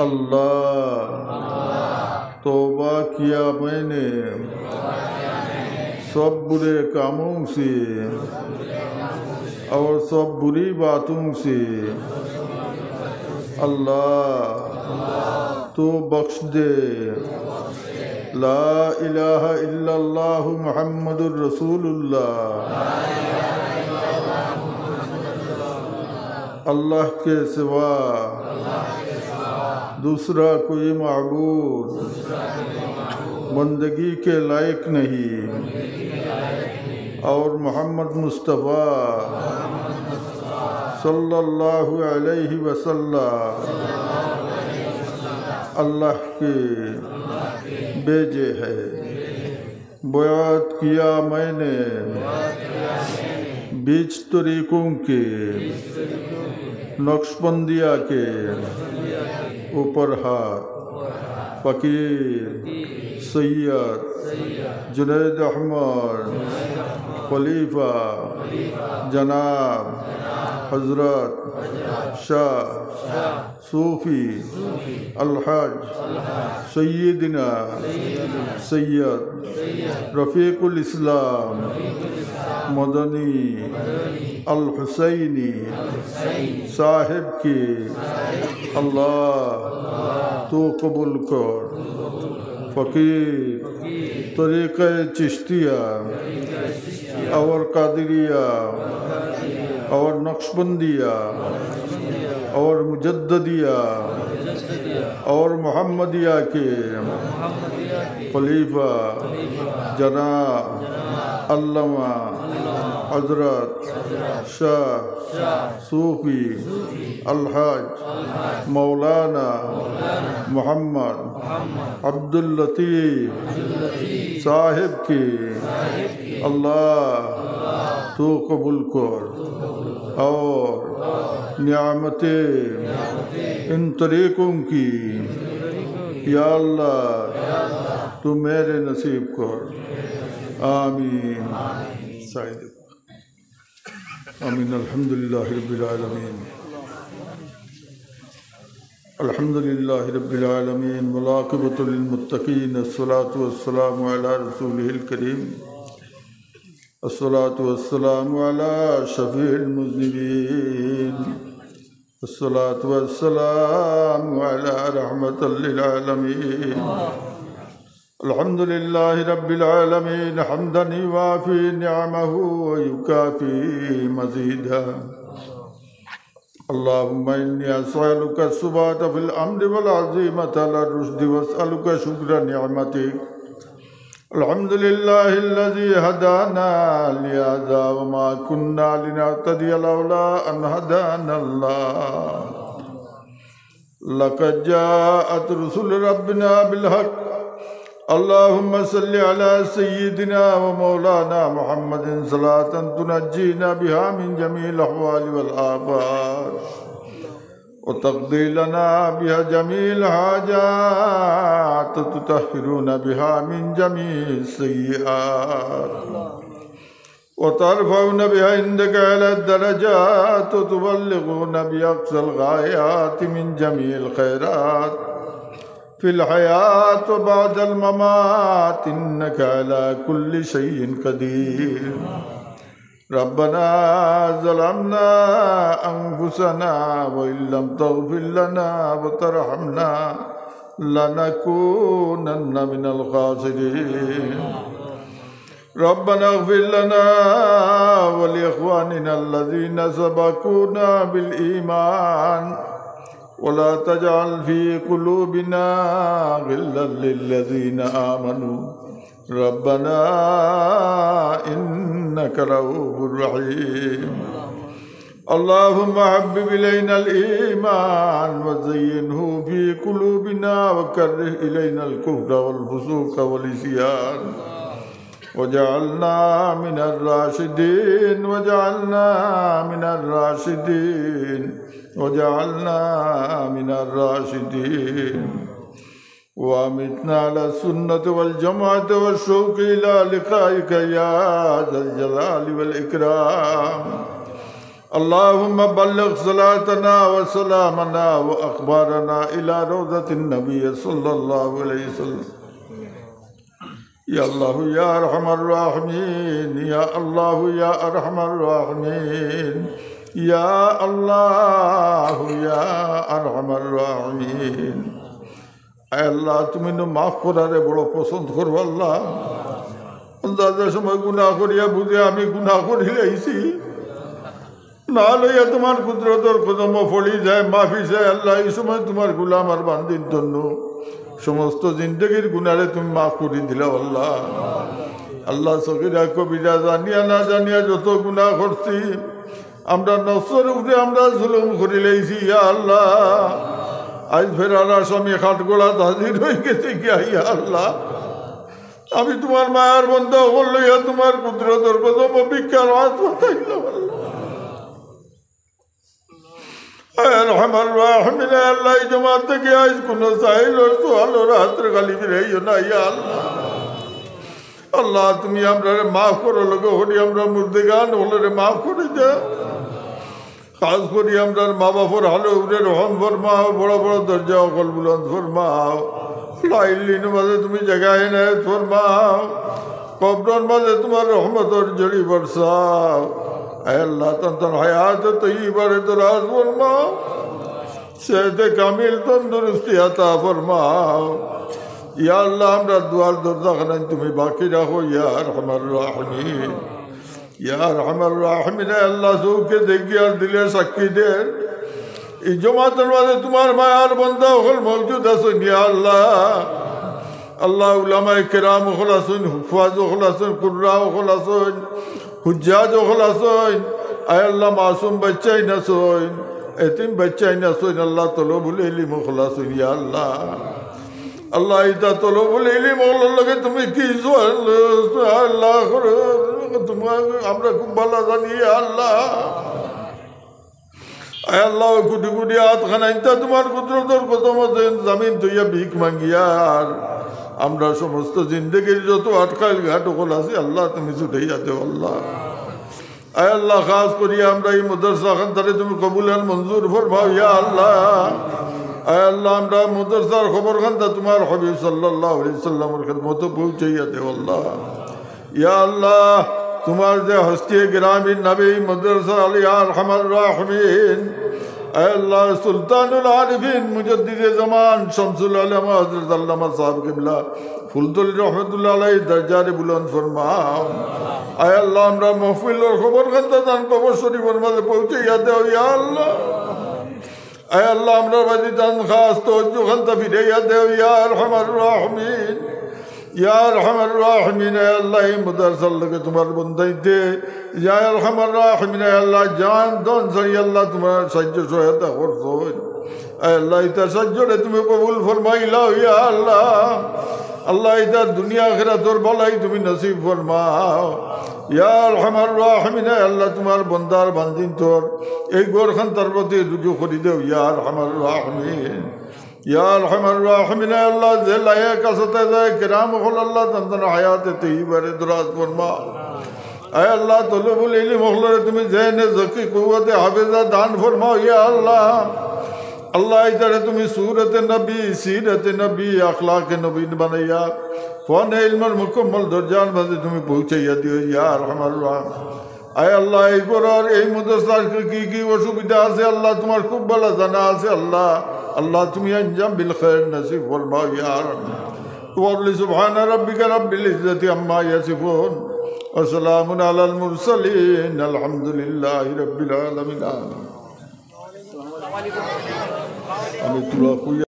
अल्लाह तौबा किया मैंने सब बुरे कामों से और सब बुरी बातों से। अल्लाह तो बख्श दे। ला इलाहा इल्लल्लाहु मुहम्मदुर रसूलुल्लाह। अल्लाह के सिवा दूसरा कोई माबूद बंदगी के लायक नहीं और मोहम्मद मुस्तफ़ा सल्लल्लाहु अलैहि वसल्लम अल्लाह के भेजे है। बयात किया मैंने बीच तरीकों के नक्शबंदिया के ऊपर हाथ। फ़कीर सैयद जुनैद अहमद खलीफा जनाब हज़रत शाह सूफ़ी अलहज सैयदना सैयद रफ़ीकुल इस्लाम मदनी अल हुसैनी साहिब की अल्लाह तो कबूल कर। फ़कीर तरीक़े चिश्तिया और कादिरिया और नक्शबंदिया और मुजद्ददिया और मोहम्मदिया के खलीफा जनाब अल्लामा हज़रत शाह सूफ़ी अलहज मौलाना मोहम्मद अब्दुल लतीफ़ साहिब की अल्लाह तो कबूल कर और नियामतें इन तरीक़ों की या अल्लाह तू मेरे नसीब कर। आमीन। शायद आमीन। अल्हम्दुलिल्लाहि रब्बिल आलमीन। अल्हम्दुलिल्लाहि रब्बिल आलमीन वल आक़िबतु लिल मुत्तक़ीन। अस्सलातु वस्सलामु अला रसूलिहिल करीम। अस्सलातु वस्सलामु अला शफ़ीइल मुज़निबीन। अस्सलातु वस्सलामु अला रहमतल लिल आलमीन। अल्हम्दुलिल्लाहि रब्बिल आलमीन हम्दन युवाफ़ी निअमहु व युकाफ़ी मज़ीदा। अल्लाहुम्मा इन्नी अस्अलुका सुबाता फ़िल अम्रि वल अज़ीमता अला रुश्दी वअस्अलुका शुक्रा निअमतिक। अल्हम्दुलिल्लाहिल्लज़ी हदाना लिहाज़ा व मा कुन्ना लिनहतदिया लौला अन हदानल्लाह। लक़द जाअत रुसुल रब्बिना बिल हक़्क़। अल्लाहुम्मा सल्लि अला सय्यिदिना व मौलाना मुहम्मदिन सलातन तुनज्जीना बिहा मिन जमील अहवाल वल आफ़ात व तक़दी लना बिहा जमील हाजात तुतहिरुना बिहा मिन जमील सय्यिआत व तरफ़उना बिहा इंदका अला दरजात व तुबल्लिगुना बिहा अक़सल गायात मिन जमील खैरात फिल हयात व बादल ममात इन्नका अला कुल्लि शैइन क़दीर। रब्बना ज़लमना अंफुसना व इल्लम तग़फिर लना व तरहमना लनकूनन्न मिनल ख़ासिरीन। रब्बना इग़फिर लना व लिइख़वानिना अल्लज़ीना सबक़ूना बिल ईमान वला तजअल फ़ी क़ुलूबिना ग़िल्लन लिल्लज़ीना आमनू रब्बना इन्नका रऊफ़ुर रहीम। अल्लाहुम्मा हब्बिब इलैनल ईमान व ज़य्यिनहु फ़ी क़ुलूबिना व कर्रिह इलैनल कुफ़्र वल फ़ुसूक़ वल इस्यान वजअलना मिनर राशिदीन वजअलना मिनर राशिदीन वजअलना मिनर राशिदीन वामितना अला सुन्नत वल जमाअत व शौक़ इला लिक़ाइका या ज़ल जलाली वल इकराम। اللهم بلغ صلاتنا وسلامنا وأخبارنا إلى روضة النبي صلى الله عليه وسلم يا الله يا أرحم الراحمين يا الله يا أرحم الراحمين يا الله يا أرحم الراحمين আল্লাহ তুমি মাফ করারে বড় পছন্দ করবো আল্লাহ দাদার সময় গুনাহ করিয়া বুঝে আমি গুনাহ করিলাইছি না লইয়া তোমার কুদরতর কদম ফলি যায় মাফি যায় আল্লাহ এই সময় তোমার গুলাম আর বান্দির জন্য সমস্ত জিন্দগির গুনারে তুমি মাফ করে দিলা আল্লাহ আল্লাহ সগীরা কবিরা জানিয়া না জানিয়া যত গুনাহ করছি আমরা নফসের উপরে আমরা জুলুম করিলাইছি ইয়া আল্লাহ আজ ফেরার আসামি খাটগোড়া হাজির হয়ে গেছে গিয়া ইয়া আল্লাহ আমি তোমার মায়ের বন্ধ লইয়া তোমার কুদরতর কদম ভিক্ষার হাত পাতাইলাম আল্লাহ আল্লাহ জমা থেকে আজ কোন চাইল সোয়ালোর হাতের গালি ফিরাইও না ইয়া আল্লাহ আল্লাহ তুমি আমরা মাফ করো লোক হরি আমরা মুর্দে গান হলে মাফ করে দাও খাস করি আমরা মা বাপর হালো উড়ে রহম ফরমাও বড় বড় দরজা অকল বুলন্দ ফরমাও লাইলিন মাঝে তুমি জায়গায় নেয় ফরমাও কবরন মাঝে তোমার রহমতর জড়ি বরসাও আল্লাহ তন্তন হায়াত তৈবারে দরাজ ফরমাও সেহতে কামিল তন্দুরুস্তি আতা ফরমাও ইয়া আল্লাহ আমরা দুয়ার দরজা খানায় তুমি বাকি রাখো ইয়া আরহামার রাহিমিন ইয়া আরহামার রাহিমিন আল্লাহ সৌকে দেখি আর দিলে সাক্ষী দেন এই জমাতের মাঝে তোমার মায়ার বন্ধা হল মৌজুদ আছেন ইয়া আল্লাহ আল্লাহ উলামায়ে কেরাম হল আছেন হুফাজ হল আছেন কুররা হল আছেন হুজ্জাজ হল আছেন আয় আল্লাহ মাসুম বাচ্চাই নাছেন এতিম বাচ্চাই নাছেন আল্লাহ তলবুল ইলম হল আছেন ইয়া আল্লাহ আল্লাহ ইতা তলবুল ইলম হল লগে তুমি কি আল্লাহ তোমার আমরা খুব ভালো জানি আল্লাহ আল্লাহ কুটি কুটি হাত খানাইতা তোমার কুদরতর কদম জামিন তুইয়া ভিক মাঙ্গিয়ার আমরা সমস্ত জিন্দগির যত আটকাল ঘাট ওকল আছে আল্লাহ তুমি ছুটাইয়া দেও আল্লাহ আয় আল্লাহ খাস করিয়া আমরা এই মাদ্রাসা খান তারে তুমি কবুল আর মঞ্জুর ফরমাও ইয়া আল্লাহ আয় আল্লাহ আমরা মাদ্রাসার খবর খানটা তোমার হাবিব সাল্লাল্লাহু আলাইহি সাল্লামের খিদমত পৌঁছাইয়া দেও আল্লাহ ইয়া আল্লাহ তোমার যে হস্তি গ্রামীণ নবী মাদ্রাসা আলী আরহামার রাহিমিন আল্লাহ সুলতানুল আরিফিন মুজাদ্দিদে জামান শামসুল আলম হযরত আল্লামা সাহেব কিবলা ফুলতুল রহমাতুল্লাহ আলাইহি দরজারে বুলন্দ ফরমাও আয় আল্লাহ আমরা মাহফিলের খবর খানটা দান কবর শরীফের মাঝে পৌঁছাইয়া দেও ইয়া আল্লাহ আয় আল্লাহ আমরা বাজি দান খাস তওজ্জু খানটা ফিরাইয়া দেও ইয়া আরহামার রাহিমিন ইয়া আরহামার রাহিমিন আল্লাহ এই মাদ্রাসার লগে তোমার বন্দাইতে ইয়া আরহামার রাহিমিন আল্লাহ জান দন সরি আল্লাহ তোমার সাহায্য সহায়তা করছো আল্লাহ এটা সাহায্যে তুমি কবুল ফরমাইলাও ইয়া আল্লাহ আল্লাহ এটা দুনিয়া আখিরাতের বলাই তুমি নসিব ফরমাও ইয়া আরহামার রাহিমিন আল্লাহ তোমার বন্দার বান্দিন তোর এই গোরখান তার প্রতি রুজু করে দেও ইয়া আরহামার রাহিমিন ইয়া আরহামার রাহিমিন আল্লাহ যে লায়ক আসতে যায় কিরাম হল আল্লাহ তন্তন হায়াতে তৈবারে দরাজ ফরমাও আয় আল্লাহ তলবুল ইলম হলরে তুমি জেনে জকি কুওয়াতে হাফেজা দান ফরমাও ইয়া আল্লাহ আল্লাহ ইতারে তুমি সুরতে নবী সিরতে নবী আখলাকে নবী বানাইয়া ফোন ইলমের মুকম্মল দরজার মাঝে তুমি পৌঁছাইয়া দিও ইয়া আরহামার রাহিমিন আয় আল্লাহ এই করার এই মাদ্রাসার কি কি অসুবিধা আছে আল্লাহ তোমার খুব ভালো জানা আছে আল্লাহ আল্লাহ তুমি আঞ্জাম বিল খায়র নসিব ফরমাও ইয়া রাব্বি সুবহান রাব্বিকা রাব্বিল ইজ্জাতি আম্মা ইয়াসিফুন ওয়া সালামুন আলাল মুরসালিন আলহামদুলিল্লাহি রাব্বিল আলামিন আমি তুলা